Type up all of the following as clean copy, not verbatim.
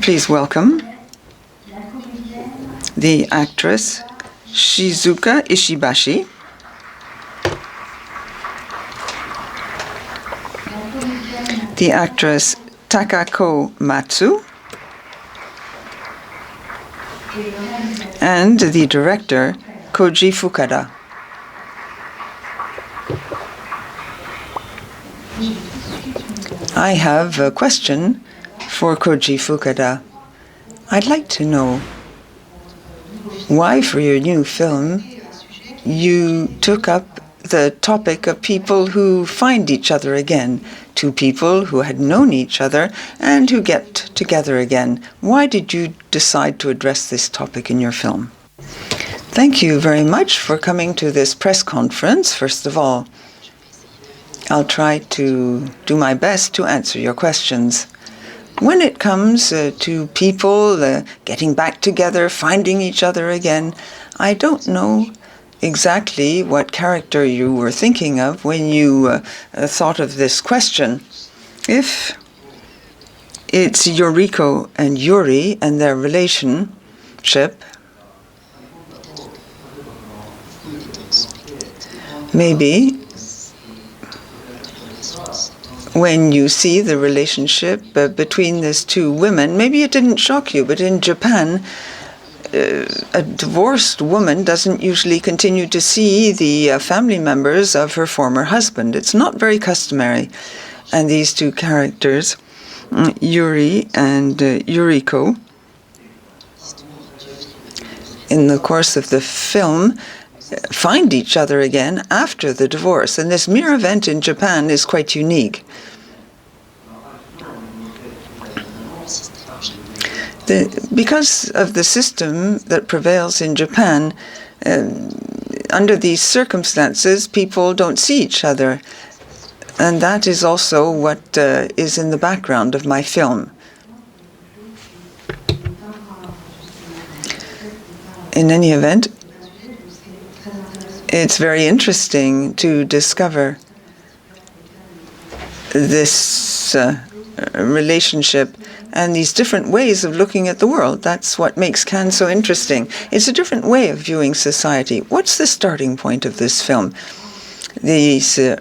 Please welcome the actress Shizuka Ishibashi, the actress Takako Matsu, and the director Kôji Fukada. I have a question for Kôji Fukada. I'd like to know why, for your new film, you took up the topic of people who find each other again, two people who had known each other and who get together again. Why did you decide to address this topic in your film? Thank you very much for coming to this press conference, first of all. I'll try to do my best to answer your questions. When it comes to people getting back together, finding each other again, I don't know exactly what character you were thinking of when you thought of this question. If it's Yoriko and Yuri and their relationship, maybe when you see the relationship between these two women, maybe it didn't shock you, but in Japan, a divorced woman doesn't usually continue to see the family members of her former husband. It's not very customary. And these two characters, Yuri and Yuriko, in the course of the film, find each other again after the divorce. And this mere event in Japan is quite unique. Because of the system that prevails in Japan, under these circumstances, people don't see each other. And that is also what is in the background of my film. In any event, it's very interesting to discover this relationship and these different ways of looking at the world. That's what makes Cannes so interesting. It's a different way of viewing society. What's the starting point of this film? The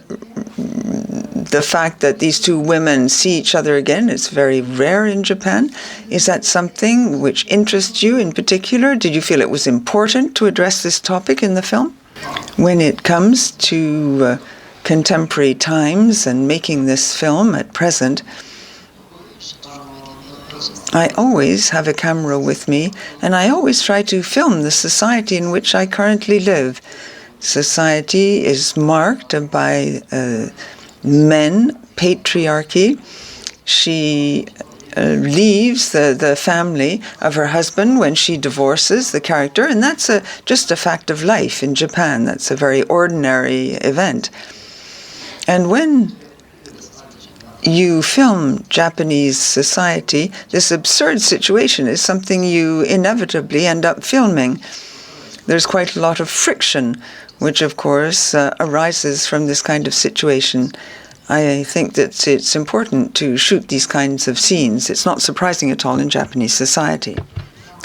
fact that these two women see each other again is very rare in Japan. Is that something which interests you in particular? Did you feel it was important to address this topic in the film? When it comes to contemporary times and making this film at present, I always have a camera with me, and I always try to film the society in which I currently live. Society is marked by men, patriarchy. She leaves the family of her husband when she divorces the character, and that's just a fact of life in Japan. That's a very ordinary event. And when you film Japanese society, this absurd situation is something you inevitably end up filming. There's quite a lot of friction, which of course arises from this kind of situation. I think that it's important to shoot these kinds of scenes. It's not surprising at all in Japanese society.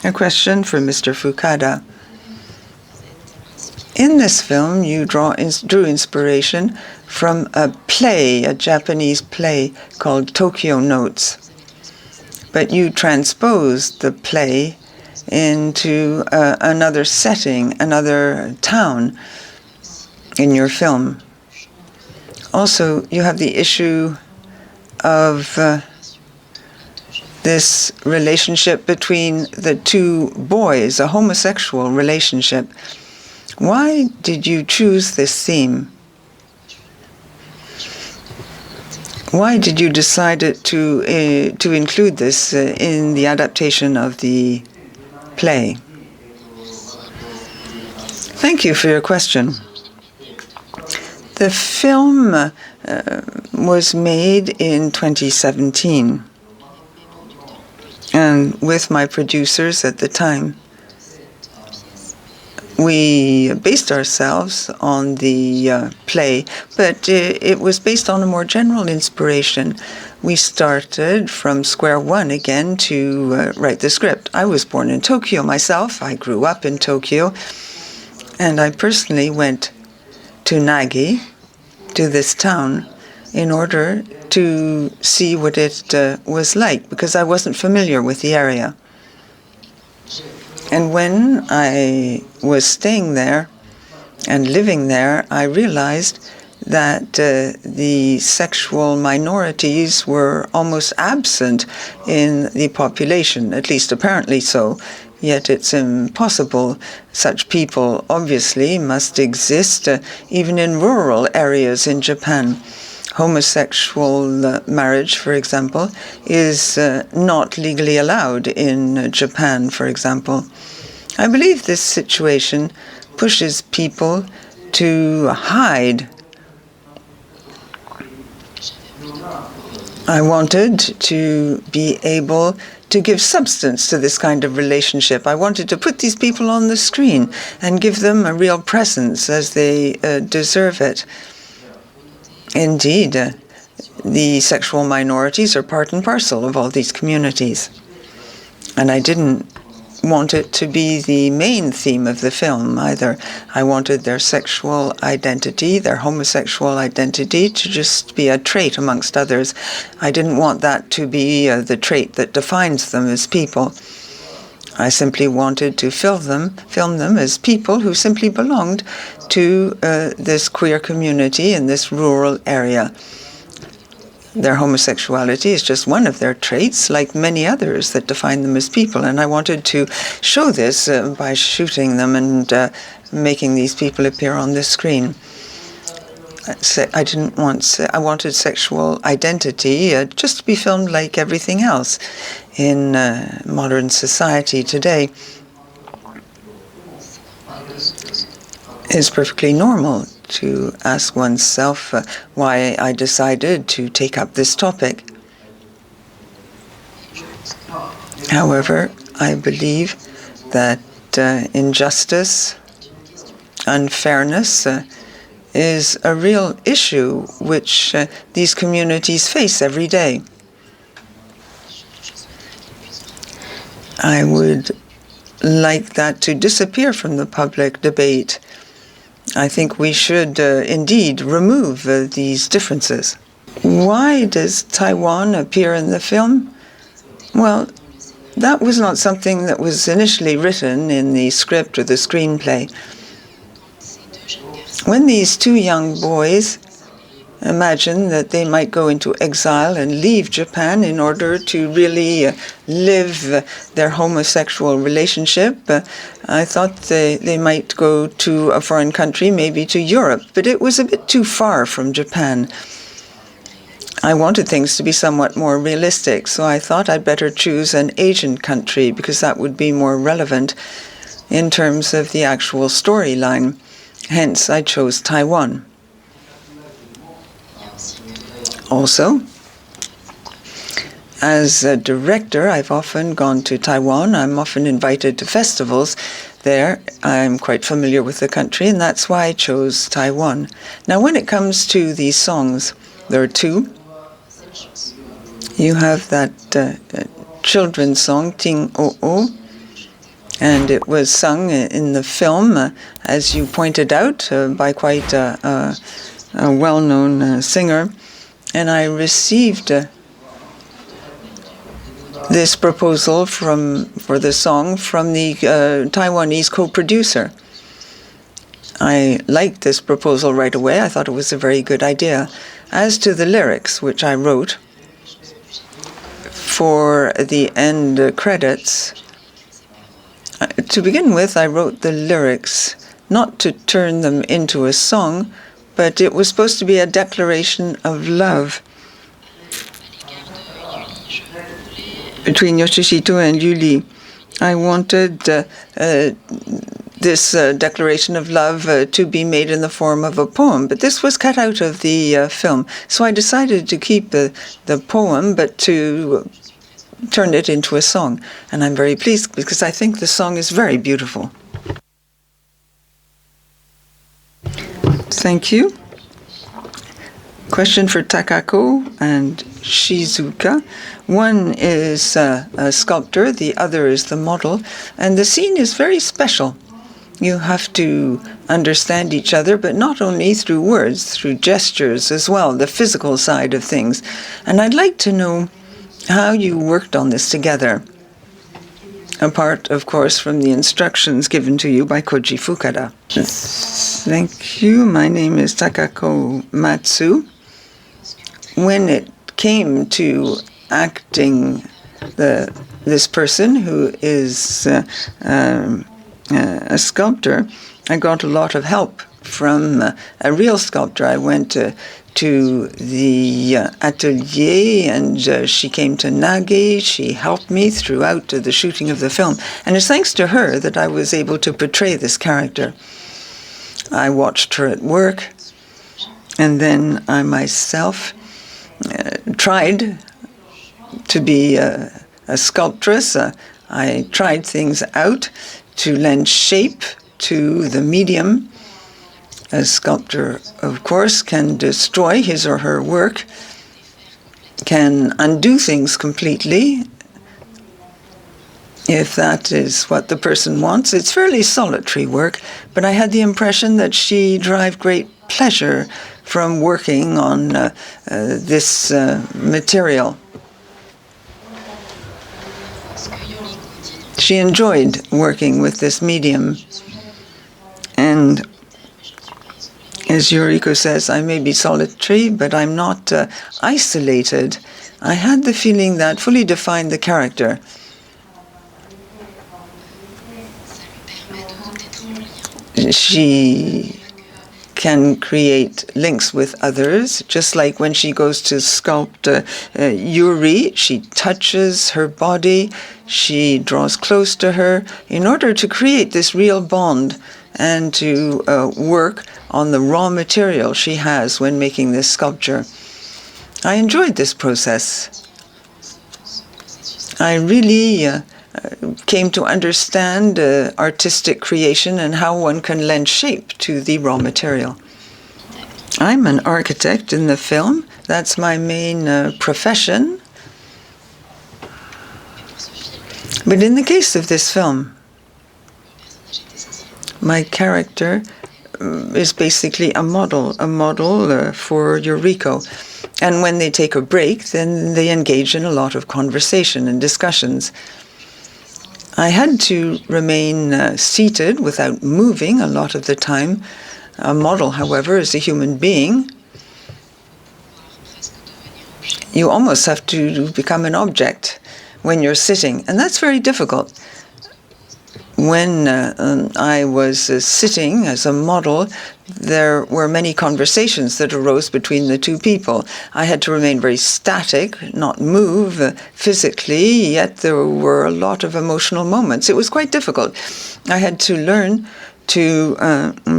A question for Mr. Fukada. In this film, you drew inspiration from a play, a Japanese play called Tokyo Notes. But you transposed the play into another setting, another town in your film. Also, you have the issue of this relationship between the two boys, a homosexual relationship. Why did you choose this theme? Why did you decide to include this in the adaptation of the play? Thank you for your question. The film was made in 2017, and with my producers at the time, we based ourselves on the play, but it was based on a more general inspiration. we started from square one again to write the script. I was born in Tokyo myself. I grew up in Tokyo. And I personally went to Nagi, to this town, in order to see what it was like, because I wasn't familiar with the area. And when I was staying there and living there, I realized that the sexual minorities were almost absent in the population, at least apparently so. Yet it's impossible. Such people obviously must exist even in rural areas in Japan. Homosexual marriage, for example, is not legally allowed in Japan, for example. I believe this situation pushes people to hide. I wanted to be able to give substance to this kind of relationship. I wanted to put these people on the screen and give them a real presence as they deserve it. Indeed, the sexual minorities are part and parcel of all these communities. And I didn't want it to be the main theme of the film either. I wanted their sexual identity, their homosexual identity, to just be a trait amongst others. I didn't want that to be the trait that defines them as people. I simply wanted to film them as people who simply belonged to this queer community in this rural area. Their homosexuality is just one of their traits, like many others that define them as people. And I wanted to show this by shooting them and making these people appear on the screen. I wanted sexual identity just to be filmed like everything else in modern society today. It's perfectly normal to ask oneself why I decided to take up this topic. However, I believe that injustice, unfairness is a real issue which these communities face every day. I would like that to disappear from the public debate. I think we should indeed remove these differences. Why does Taiwan appear in the film? Well, that was not something that was initially written in the script or the screenplay. When these two young boys imagined that they might go into exile and leave Japan in order to really live their homosexual relationship, I thought they might go to a foreign country, maybe to Europe, but it was a bit too far from Japan. I wanted things to be somewhat more realistic, so I thought I'd better choose an Asian country because that would be more relevant in terms of the actual storyline. Hence, I chose Taiwan. Also, as a director, I've often gone to Taiwan. I'm often invited to festivals there. I'm quite familiar with the country, and that's why I chose Taiwan. Now, when it comes to these songs, there are two. You have that children's song, Ting O O, and it was sung in the film, as you pointed out, by quite a well-known singer. And I received this proposal for the song from the Taiwanese co-producer. I liked this proposal right away. I thought it was a very good idea. As to the lyrics, which I wrote for the end credits, to begin with, I wrote the lyrics not to turn them into a song, but it was supposed to be a declaration of love between Yoshihito and Yuli. I wanted this declaration of love to be made in the form of a poem, but this was cut out of the film. So I decided to keep the poem, but to turn it into a song. And I'm very pleased because I think the song is very beautiful. Thank you. Question for Takako and Shizuka. One is a sculptor, the other is the model, and the scene is very special. You have to understand each other, but not only through words, through gestures as well, the physical side of things. And I'd like to know how you worked on this together, apart, of course, from the instructions given to you by Kôji Fukada. Thank you. My name is Takako Matsu. When it came to acting this person who is a sculptor, I got a lot of help from a real sculptor. I went to the atelier, and she came to Nagi. She helped me throughout the shooting of the film. And it's thanks to her that I was able to portray this character. I watched her at work, and then I myself tried to be a sculptress. I tried things out to lend shape to the medium. A sculptor, of course, can destroy his or her work, can undo things completely, if that is what the person wants. It's fairly solitary work, but I had the impression that she derived great pleasure from working on this material. She enjoyed working with this medium. And as Yuriko says, I may be solitary, but I'm not isolated. I had the feeling that fully defined the character. She can create links with others, just like when she goes to sculpt Yuri, she touches her body, she draws close to her in order to create this real bond and to work on the raw material she has when making this sculpture. I enjoyed this process. I really came to understand artistic creation and how one can lend shape to the raw material. I'm an architect in the film. That's my main profession. But in the case of this film, my character is basically a model for Yuriko. And when they take a break, then they engage in a lot of conversation and discussions. I had to remain seated without moving a lot of the time. A model, however, is a human being. You almost have to become an object when you're sitting, and that's very difficult. When I was sitting as a model, there were many conversations that arose between the two people. I had to remain very static, not move physically, yet there were a lot of emotional moments. It was quite difficult. I had to learn to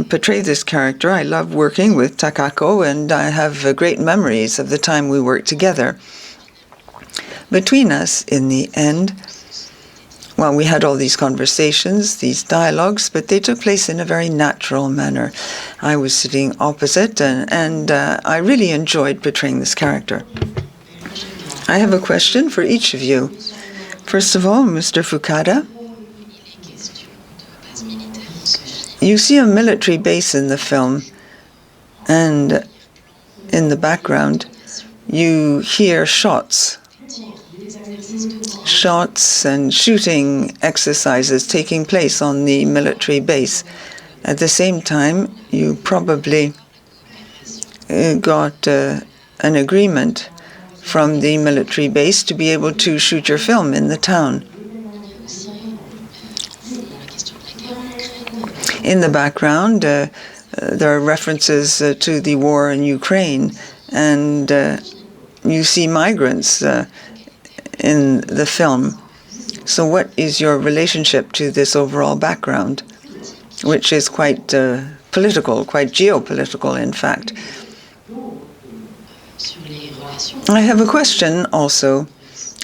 portray this character. I love working with Takako, and I have great memories of the time we worked together. Between us, in the end, well, we had all these conversations, these dialogues, but they took place in a very natural manner. I was sitting opposite, and I really enjoyed portraying this character. I have a question for each of you. First of all, Mr. Fukada, you see a military base in the film, and in the background, you hear shots and shooting exercises taking place on the military base. At the same time, you probably got an agreement from the military base to be able to shoot your film in the town. In the background, there are references to the war in Ukraine, and you see migrants in the film. So what is your relationship to this overall background, which is quite political, quite geopolitical, in fact? I have a question also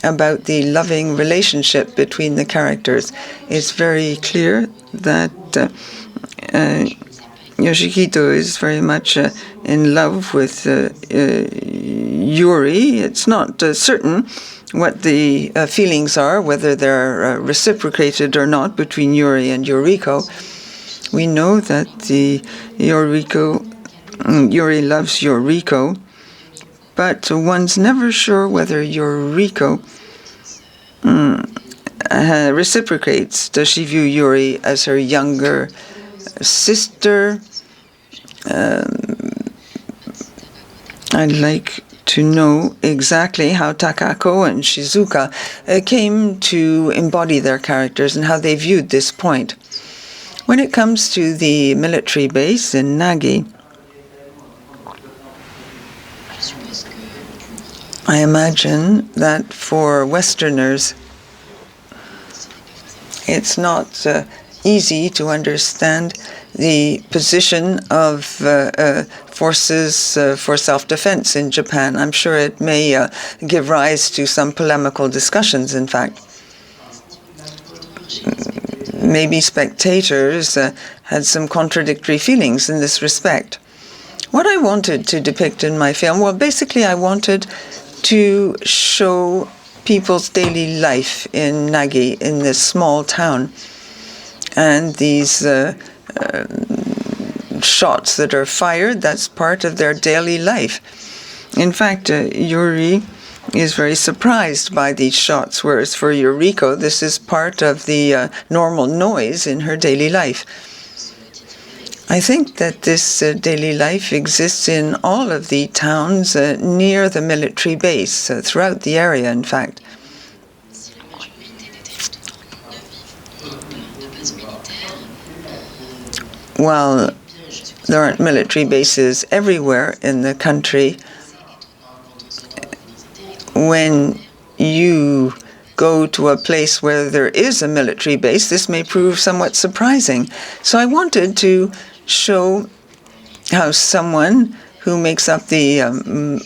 about the loving relationship between the characters. It's very clear that Yoshihito is very much in love with Yuri. It's not certain what the feelings are, whether they're reciprocated or not between Yuri and Yoriko. We know that Yuri loves Yoriko, but one's never sure whether Yoriko reciprocates. Does she view Yuri as her younger sister? I'd like to know exactly how Takako and Shizuka came to embody their characters and how they viewed this point. When it comes to the military base in Nagi, I imagine that for Westerners, it's not easy to understand the position of forces for self-defense in Japan. I'm sure it may give rise to some polemical discussions, in fact. Maybe spectators had some contradictory feelings in this respect. What I wanted to depict in my film, well, basically I wanted to show people's daily life in Nagi, in this small town, and these shots that are fired, that's part of their daily life. In fact, Yuri is very surprised by these shots, whereas for Yoriko, this is part of the normal noise in her daily life. I think that this daily life exists in all of the towns near the military base, throughout the area, in fact. While there aren't military bases everywhere in the country, when you go to a place where there is a military base, this may prove somewhat surprising. So I wanted to show how someone who makes up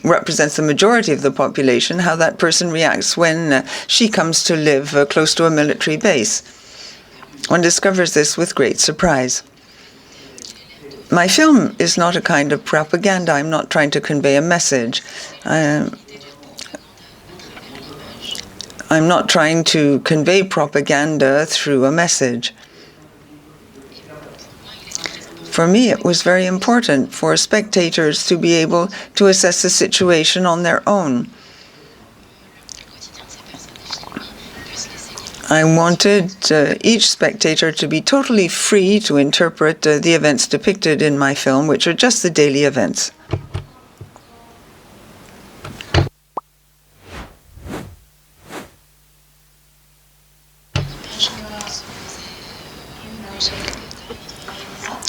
represents the majority of the population, how that person reacts when she comes to live close to a military base. One discovers this with great surprise. My film is not a kind of propaganda. I'm not trying to convey a message. I'm not trying to convey propaganda through a message. For me, it was very important for spectators to be able to assess the situation on their own. I wanted each spectator to be totally free to interpret the events depicted in my film, which are just the daily events.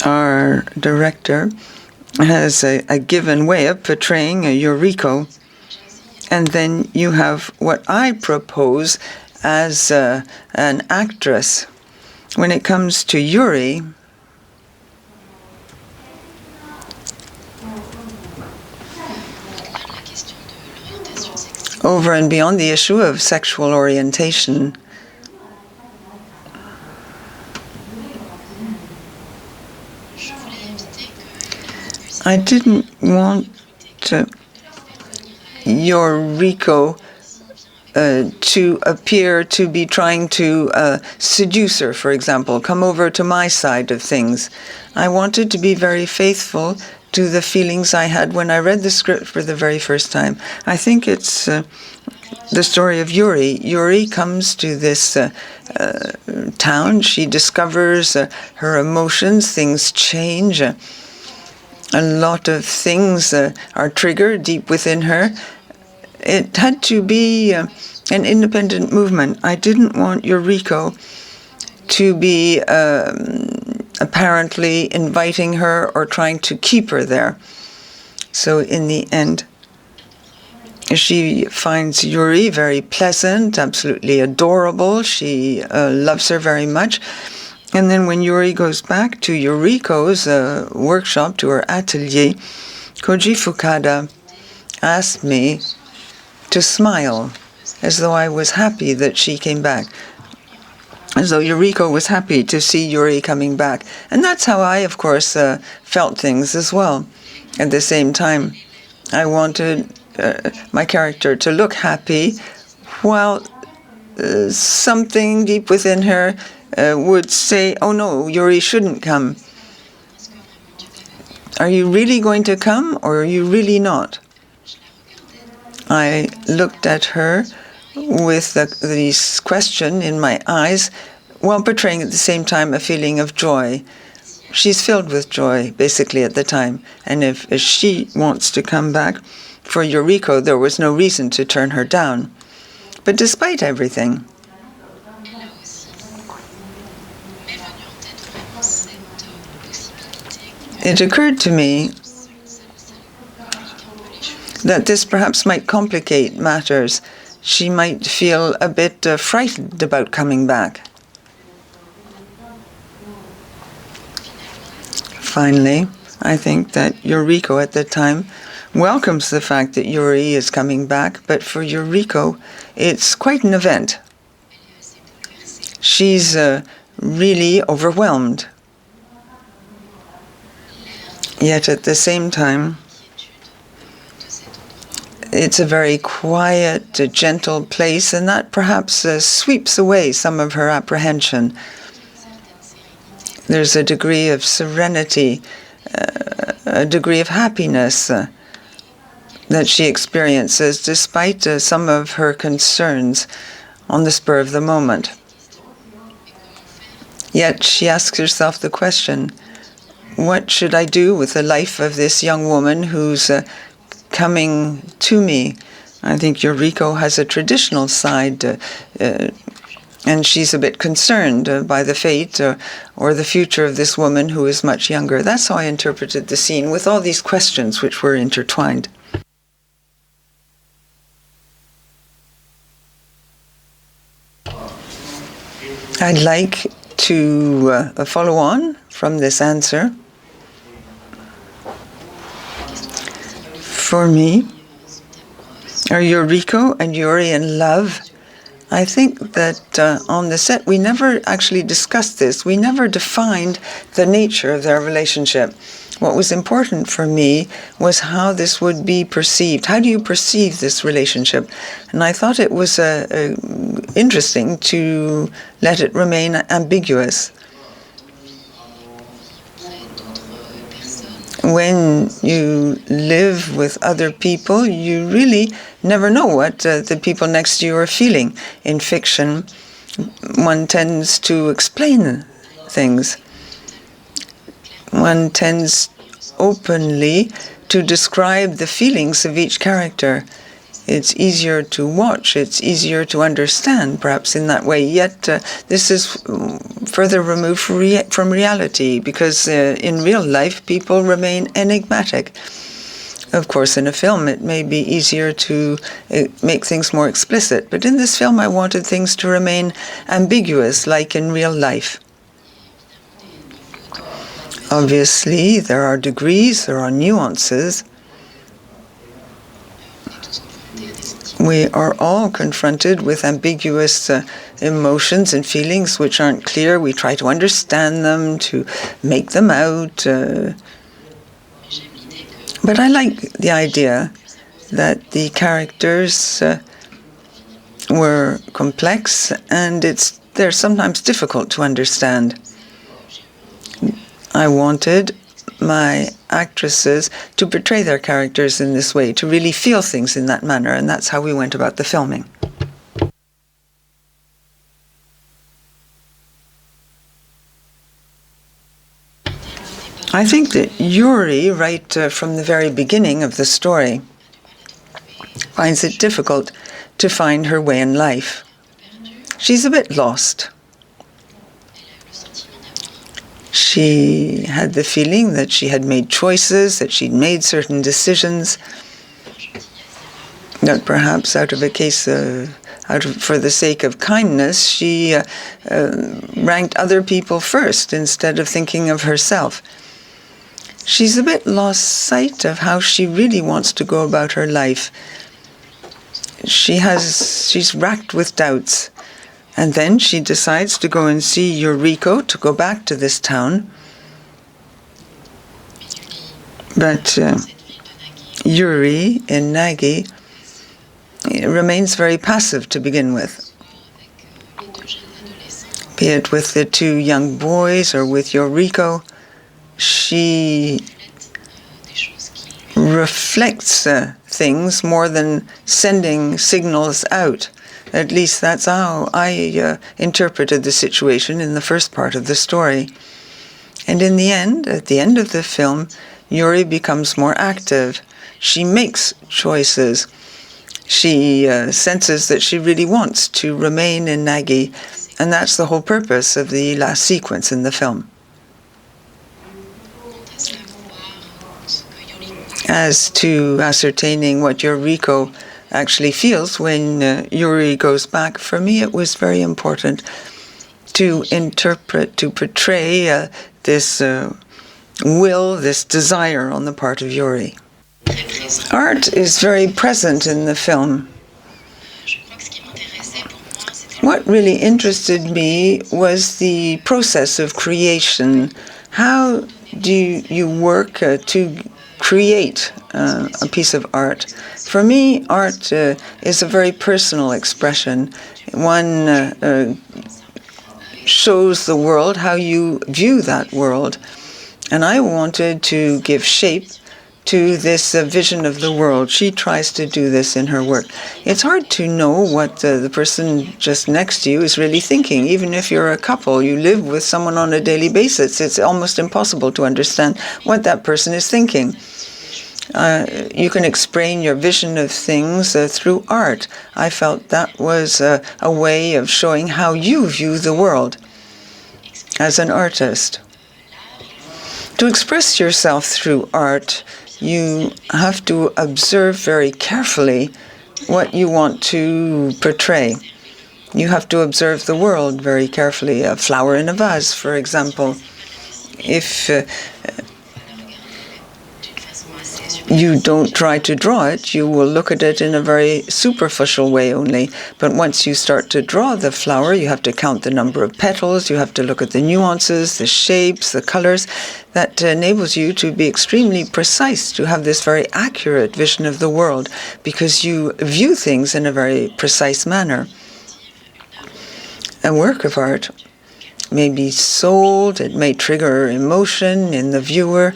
Our director has a given way of portraying a Yoriko, and then you have what I propose as an actress. When it comes to Yuri, over and beyond the issue of sexual orientation, I didn't want Yoriko to appear to be trying to seduce her, for example, come over to my side of things. I wanted to be very faithful to the feelings I had when I read the script for the very first time. I think it's the story of Yuri. Yuri comes to this town. She discovers her emotions. Things change. A lot of things are triggered deep within her. It had to be an independent movement. I didn't want Yoriko to be apparently inviting her or trying to keep her there. So in the end, she finds Yuri very pleasant, absolutely adorable. She loves her very much. And then when Yuri goes back to Yoriko's workshop, to her atelier, Kôji Fukada asked me to smile, as though I was happy that she came back. as though Yuriko was happy to see Yuri coming back. And that's how I, of course, felt things as well. At the same time, I wanted my character to look happy, while something deep within her would say, oh no, Yuri shouldn't come. Are you really going to come, or are you really not? I looked at her with this question in my eyes, while portraying at the same time a feeling of joy. She's filled with joy, basically, at the time. And if she wants to come back, for Yuriko, there was no reason to turn her down. But despite everything, it occurred to me that this perhaps might complicate matters. She might feel a bit frightened about coming back. Finally, I think that Yuriko at the time welcomes the fact that Yuri is coming back, but for Yuriko, it's quite an event. She's really overwhelmed. Yet at the same time, it's a very quiet, gentle place, and that perhaps sweeps away some of her apprehension. There's a degree of serenity, a degree of happiness that she experiences despite some of her concerns on the spur of the moment. Yet she asks herself the question, what should I do with the life of this young woman who's coming to me? I think Yuriko has a traditional side, and she's a bit concerned by the fate or the future of this woman who is much younger. That's how I interpreted the scene, with all these questions which were intertwined. I'd like to follow on from this answer. For me, are Yuriko and Yuri in love? I think that on the set we never actually discussed this. We never defined the nature of their relationship. What was important for me was how this would be perceived. How do you perceive this relationship? And I thought it was interesting to let it remain ambiguous. When you live with other people, you really never know what the people next to you are feeling. In fiction, one tends to explain things. One tends openly to describe the feelings of each character. It's easier to watch, it's easier to understand, perhaps in that way. Yet this is further removed from reality, because in real life people remain enigmatic. Of course, in a film it may be easier to make things more explicit, but in this film I wanted things to remain ambiguous, like in real life. Obviously, there are degrees, there are nuances. We are all confronted with ambiguous emotions and feelings which aren't clear. We try to understand them, to make them out. But I like the idea that the characters were complex, and they're sometimes difficult to understand. I wanted my actresses to portray their characters in this way, to really feel things in that manner, and that's how we went about the filming. I think that Yuri, right from the very beginning of the story, finds it difficult to find her way in life. She's a bit lost. She had the feeling that she had made choices, that she'd made certain decisions, that perhaps for the sake of kindness, she ranked other people first instead of thinking of herself. She's a bit lost sight of how she really wants to go about her life. She's racked with doubts, And then she decides to go and see Yuriko, to go back to this town. But Yuri in Nagi remains very passive to begin with. Be it with the two young boys or with Yuriko, she reflects things more than sending signals out. At least that's how I interpreted the situation in the first part of the story. And in the end, at the end of the film, Yuri becomes more active. She makes choices. She senses that she really wants to remain in Nagi, and that's the whole purpose of the last sequence in the film. As to ascertaining what Yuriko actually feels when Yuri goes back, for me it was very important to interpret, to portray this will, this desire on the part of Yuri. Art is very present in the film. What really interested me was the process of creation. How do you work to create a piece of art? For me, art is a very personal expression. One shows the world how you view that world. And I wanted to give shape to this vision of the world. She tries to do this in her work. It's hard to know what the person just next to you is really thinking. Even if you're a couple, you live with someone on a daily basis, it's almost impossible to understand what that person is thinking. You can explain your vision of things through art. I felt that was a way of showing how you view the world as an artist. To express yourself through art, you have to observe very carefully what you want to portray. You have to observe the world very carefully. A flower in a vase, for example. If you don't try to draw it, you will look at it in a very superficial way only. But once you start to draw the flower, you have to count the number of petals, you have to look at the nuances, the shapes, the colors. That enables you to be extremely precise, to have this very accurate vision of the world, because you view things in a very precise manner. A work of art may be sold, it may trigger emotion in the viewer.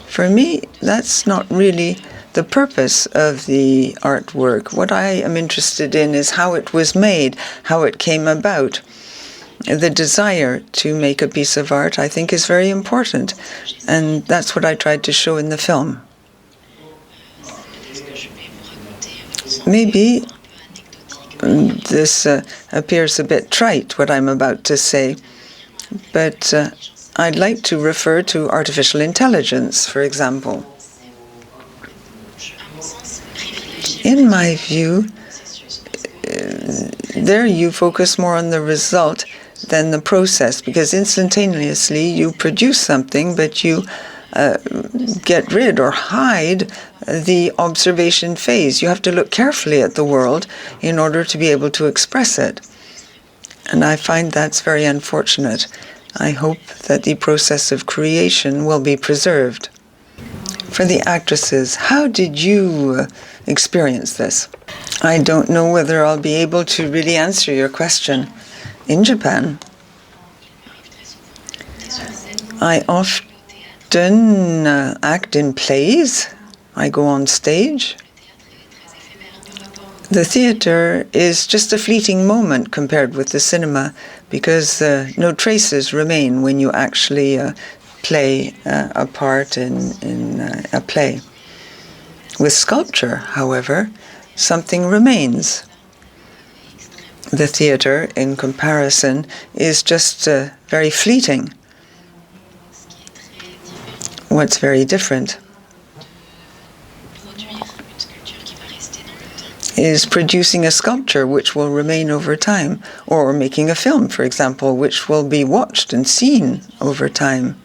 For me, that's not really the purpose of the artwork. What I am interested in is how it was made, how it came about. The desire to make a piece of art, I think, is very important, and that's what I tried to show in the film. Maybe this appears a bit trite, what I'm about to say, but I'd like to refer to artificial intelligence, for example. In my view, there you focus more on the result than the process, because instantaneously you produce something, but you get rid or hide the observation phase. You have to look carefully at the world in order to be able to express it. And I find that's very unfortunate. I hope that the process of creation will be preserved. For the actresses, how did you experience this? I don't know whether I'll be able to really answer your question. In Japan, I often act in plays. I go on stage. The theater is just a fleeting moment compared with the cinema, because no traces remain when you actually play a part in a play. With sculpture, however, something remains. The theater, in comparison, is just very fleeting. What's very different is producing a sculpture which will remain over time, or making a film, for example, which will be watched and seen over time.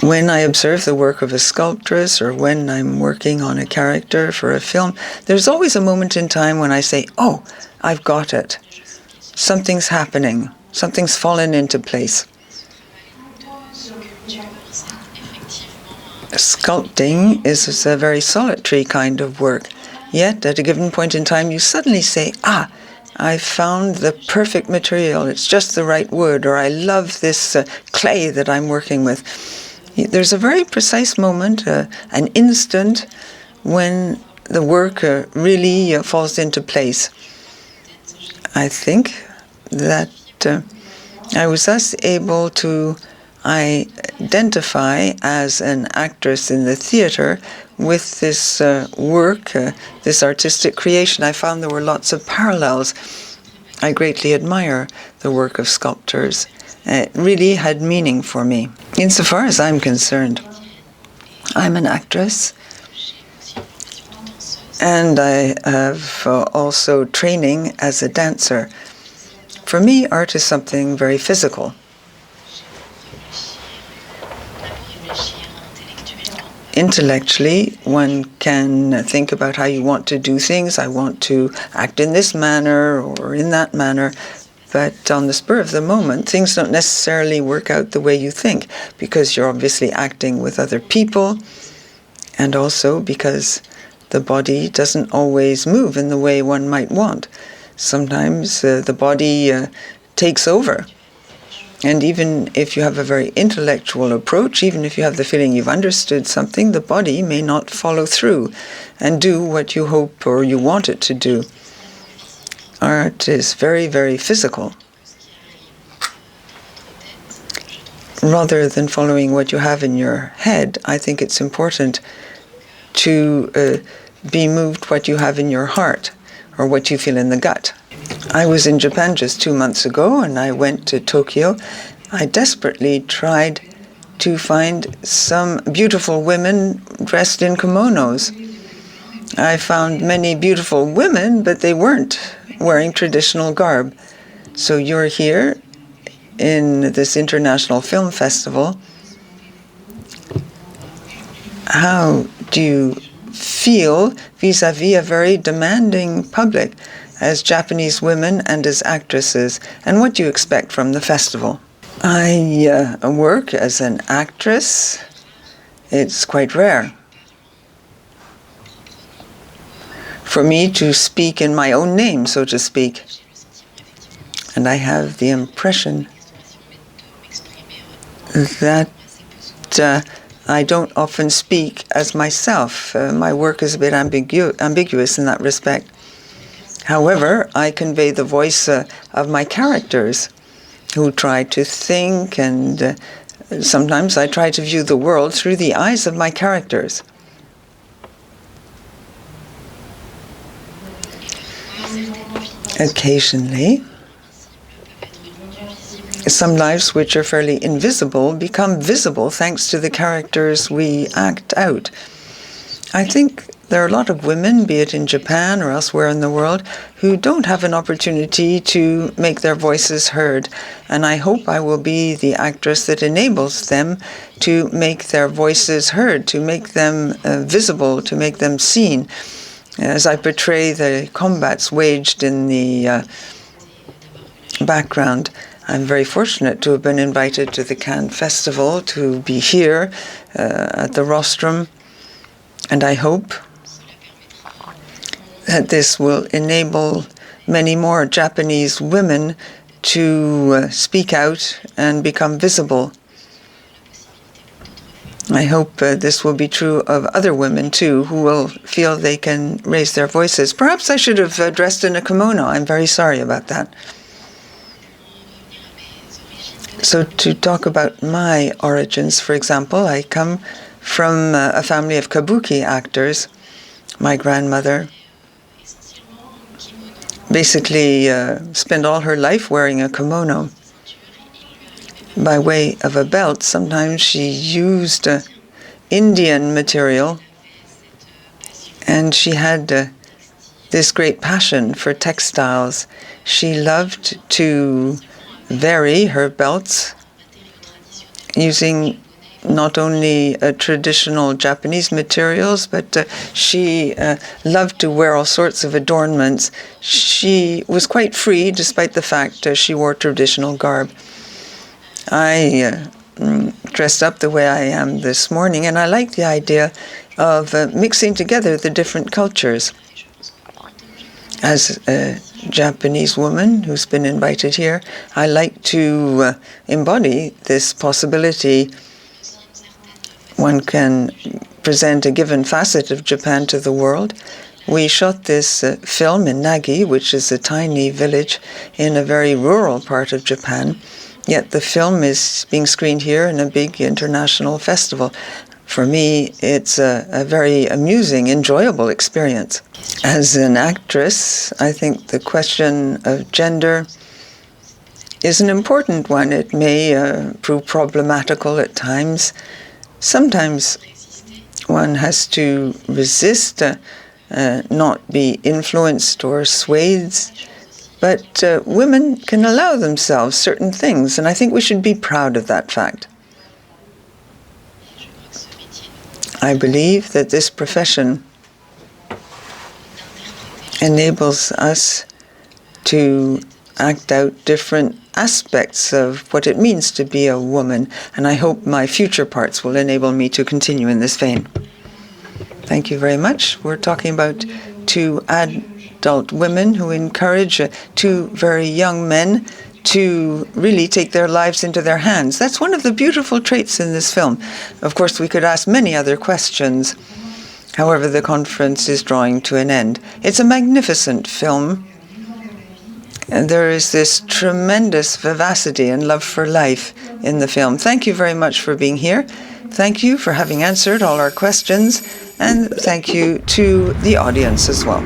When I observe the work of a sculptress or when I'm working on a character for a film, there's always a moment in time when I say, oh, I've got it. Something's happening. Something's fallen into place. Sculpting is a very solitary kind of work. Yet, at a given point in time, you suddenly say, I found the perfect material. It's just the right wood, or I love this clay that I'm working with. There's a very precise moment, an instant, when the work really falls into place. I think that I was thus able to identify as an actress in the theater with this work, this artistic creation. I found there were lots of parallels. I greatly admire the work of sculptors. It really had meaning for me. Insofar as I'm concerned, I'm an actress, and I have also training as a dancer. For me, art is something very physical. Intellectually, one can think about how you want to do things. I want to act in this manner or in that manner. But on the spur of the moment, things don't necessarily work out the way you think, because you're obviously acting with other people, and also because the body doesn't always move in the way one might want. Sometimes the body takes over. And even if you have a very intellectual approach, even if you have the feeling you've understood something, the body may not follow through and do what you hope or you want it to do. Art is very, very physical. Rather than following what you have in your head, I think it's important to be moved what you have in your heart or what you feel in the gut. I was in Japan just 2 months ago, and I went to Tokyo. I desperately tried to find some beautiful women dressed in kimonos. I found many beautiful women, but they weren't wearing traditional garb. So you're here in this international film festival. How do you feel vis-à-vis a very demanding public as Japanese women and as actresses, and what do you expect from the festival? I work as an actress. It's quite rare for me to speak in my own name, so to speak. And I have the impression that I don't often speak as myself. My work is a bit ambiguous in that respect. However, I convey the voice of my characters who try to think, and sometimes I try to view the world through the eyes of my characters. Occasionally, some lives which are fairly invisible become visible thanks to the characters we act out. I think there are a lot of women, be it in Japan or elsewhere in the world, who don't have an opportunity to make their voices heard. And I hope I will be the actress that enables them to make their voices heard, to make them visible, to make them seen. As I portray the combats waged in the background, I'm very fortunate to have been invited to the Cannes Festival, to be here at the rostrum. And I hope that this will enable many more Japanese women to speak out and become visible. I hope this will be true of other women, too, who will feel they can raise their voices. Perhaps I should have dressed in a kimono. I'm very sorry about that. So to talk about my origins, for example, I come from a family of kabuki actors. My grandmother basically spent all her life wearing a kimono. By way of a belt, sometimes she used Indian material, and she had this great passion for textiles. She loved to vary her belts using not only traditional Japanese materials, but she loved to wear all sorts of adornments. She was quite free, despite the fact she wore traditional garb. I dressed up the way I am this morning, and I like the idea of mixing together the different cultures. As a Japanese woman who's been invited here, I like to embody this possibility. One can present a given facet of Japan to the world. We shot this film in Nagi, which is a tiny village in a very rural part of Japan, yet the film is being screened here in a big international festival. For me, it's a very amusing, enjoyable experience. As an actress, I think the question of gender is an important one. It may prove problematical at times. Sometimes one has to resist, not be influenced or swayed, but women can allow themselves certain things, and I think we should be proud of that fact. I believe that this profession enables us to act out different aspects of what it means to be a woman, and I hope my future parts will enable me to continue in this vein. Thank you very much. We're talking about two adult women who encourage two very young men to really take their lives into their hands. That's one of the beautiful traits in this film. Of course, we could ask many other questions. However, the conference is drawing to an end. It's a magnificent film. And there is this tremendous vivacity and love for life in the film. Thank you very much for being here. Thank you for having answered all our questions. And thank you to the audience as well.